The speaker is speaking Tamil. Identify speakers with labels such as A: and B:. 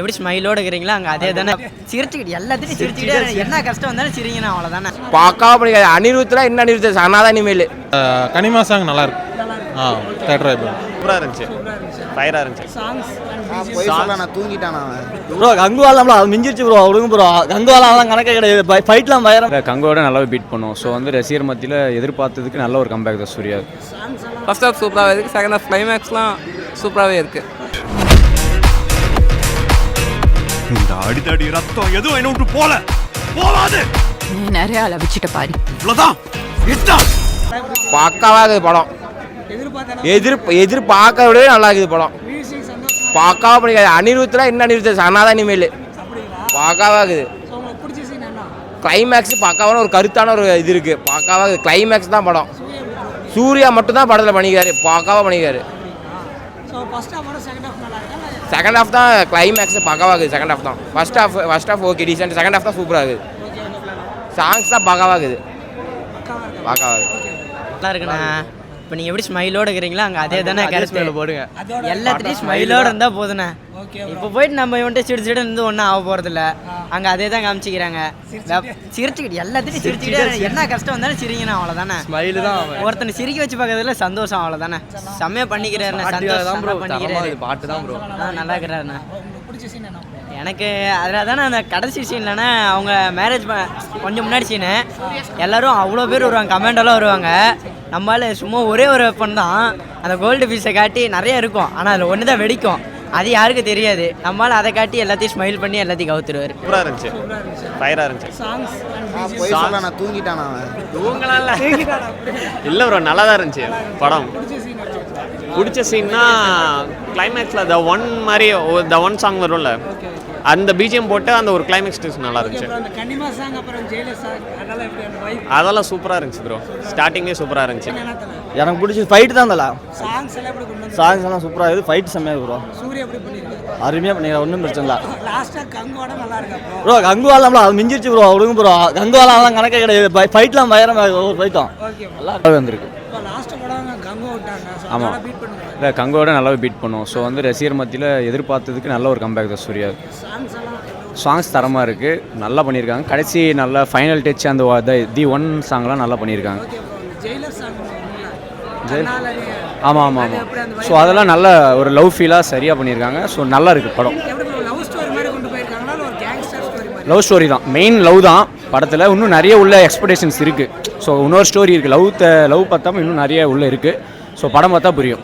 A: எப்படி ஸ்மைலோட இருக்கிறீங்களோ அங்கே அதே தானே சிரிச்சுக்கிட்டு எல்லாத்தையும் சிரிச்சுக்கிட்டே என்ன கஷ்டம் வந்தாலும் சிரிங்கண்ணா அவ்வளோதானே.
B: பார்க்காம பிடிக்காது. அனிருத்தில் என்ன அனிருத் அண்ணாதான் இனிமேல்
C: கனிமா சாங் நல்லா இருக்கு. தேட்டர்
D: சூப்பராக இருந்துச்சு, ஃபயராக இருந்துச்சு.
E: நான் தூங்கிட்டான்
F: ப்ரோ. கங்குவாலாம் அது மிஞ்சிருச்சு ப்ரோ. விடுங்க ப்ரோ. கங்குவாலாம் கணக்கே கிடையாது. ஃபைட்லாம் பயரம்.
G: கங்கோட நல்லாவே பீட் பண்ணும். ஸோ வந்து ரசிகர் மத்தியில் எதிர்பார்த்ததுக்கு நல்ல ஒரு கம்பேக் தான் சூர்யா.
H: ஃபர்ஸ்ட் ஹாஃப் சூப்பராகவே இருக்குது, செகண்ட் ஹாஃப் கிளைமேக்ஸ்லாம் சூப்பராகவே இருக்குது.
I: இந்த அடிதடி ரத்தம் எதுவும் என்ன விட்டு போகாது.
J: நீ நிறைய அளவிச்சிட்ட பாரு.
I: இவ்வளோதான் இதுதான்
B: பக்காவாக படம். எதிர்பார்க்க விடவே நல்லா இருக்குது படம். பார்க்காம பிடிக்காது. அனிருத்தில் என்ன அனிருத் அண்ணாதான் இனிமேல் பார்க்காவாகுது. கிளைமேக்ஸ் பக்காவான ஒரு கருத்தான ஒரு இது இருக்குது. பார்க்காவாகுது. கிளைமேக்ஸ் தான் படம். சூர்யா மட்டும் தான் படத்தில் பண்ணிக்காரு. பார்க்காவாக பண்ணிக்காரு. செகண்ட் ஹாஃப் தான் கிளைமேக்ஸ் பக்காவாகுது. செகண்ட் ஹாஃப் தான். First half okay decent. Second half தான் சூப்பராகுது. சாங்ஸ் தான் பக்காவாகுது.
A: நல்லா இருக்குண்ணா. இப்போ நீங்கள் எப்படி ஸ்மைலோட இருக்கிறீங்களோ அங்கே அதே தானே கருத்து
B: போடுங்க.
A: எல்லாத்துலேயும் ஸ்மைலோட இருந்தால் போதுண்ணே. இப்போ போயிட்டு நம்ம இவன்ட்டு சிரிச்சுட்டு இருந்து ஒன்றும் ஆக போகிறதில்ல. அங்கே அதே தான் காமிச்சிக்கிறாங்க. சிரிச்சுக்கிட்டு எல்லாத்தையும் சிரிச்சுக்கிட்டே என்ன கஷ்டம் வந்தாலும் சிரிங்கண்ணா அவ்வளோதானே.
B: ஸ்மைலு தான்.
A: ஒருத்தனை சிரிக்க வச்சு பார்க்கறதுல சந்தோஷம் அவ்வளோதானே. செம்மையாக பண்ணிக்கிறாருண்ணே. சந்தோஷம் பண்ணிக்கிறாரு.
B: பாட்டு தான் ப்ரோ.
A: நல்லா இருக்கிறாருண்ணே. எனக்கு அதில் தானே அந்த கடைசி சீன்லண்ணே அவங்க மேரேஜ் கொஞ்சம் முன்னாடி சீனு எல்லோரும் அவ்வளோ பேர் வருவாங்க. கமெண்டெல்லாம் வருவாங்க. நம்மளால சும்மா ஒரே ஒரு வெப்பன் தான். அந்த கோல்டு பீஸை காட்டி நிறைய இருக்கும். ஆனால் அதில் ஒன்று தான் வெடிக்கும். அது யாருக்கும் தெரியாது. நம்மளால் அதை காட்டி எல்லாத்தையும் ஸ்மைல் பண்ணி எல்லாத்தையும் கவுத்துருவார்.
D: சூப்பராக இருந்துச்சு, ஃபயராக இருந்துச்சு.
E: நான் தூங்கிட்டான்
D: தூங்கலாம் இல்லை ப்ரோ, நல்லா தான் இருந்துச்சு படம். பிடிச்ச சீன்னா கிளைமேக்ஸில் த ஒன் மாதிரி த ஒன் சாங் வரும்ல, அந்த பிஜிஎம் போட்டு அந்த ஒரு கிளைமேக்ஸ் நல்லா இருந்துச்சு. அதெல்லாம் சூப்பராக இருந்துச்சு ப்ரோ. ஸ்டார்டிங்கே சூப்பராக இருந்துச்சு.
F: எனக்கு பிடிச்சது ஃபைட்டு தான். தல சாங்ஸ் எல்லாம் சூப்பராக இருக்குது. ஃபைட் செம்மையாக ப்ரோ. அருமையாக பண்ணி ஒன்றும் பிரச்சனை இல்லை ப்ரோ. கங்குவாலாம் அது மிஞ்சிருச்சு ப்ரோ. விடுங்க ப்ரோ. கங்குவாலாம் கணக்கே கிடையாது. ஃபைட்லாம் பயரம். ஒரு ஃபைட்டும் நல்லா வந்திருக்கு.
G: ஆமாம், இல்லை கங்கோட நல்லாவே பீட் பண்ணும். ஸோ வந்து ரசிகர் மத்தியில் எதிர்பார்த்ததுக்கு நல்ல ஒரு கம்பேக் தான் சூர்யா. சாங்ஸ் தரமாக இருக்குது, நல்லா பண்ணியிருக்காங்க. கடைசி நல்ல ஃபைனல் டச் அந்த தி ஒன் சாங்லாம் நல்லா பண்ணியிருக்காங்க. ஆமாம் ஆமாம் ஆமாம். ஸோ அதெல்லாம் நல்ல ஒரு லவ் ஃபீலாக சரியாக பண்ணியிருக்காங்க. ஸோ நல்லா இருக்குது படம். லவ் ஸ்டோரி தான், மெயின் லவ் தான் படத்தில். இன்னும் நிறைய உள்ள எக்ஸ்பெக்டேஷன்ஸ் இருக்குது. ஸோ இன்னொரு ஸ்டோரி இருக்குது. லவ் பார்த்தாமல் இன்னும் நிறைய உள்ள இருக்குது. ஸோ படம் பார்த்தா புரியும்.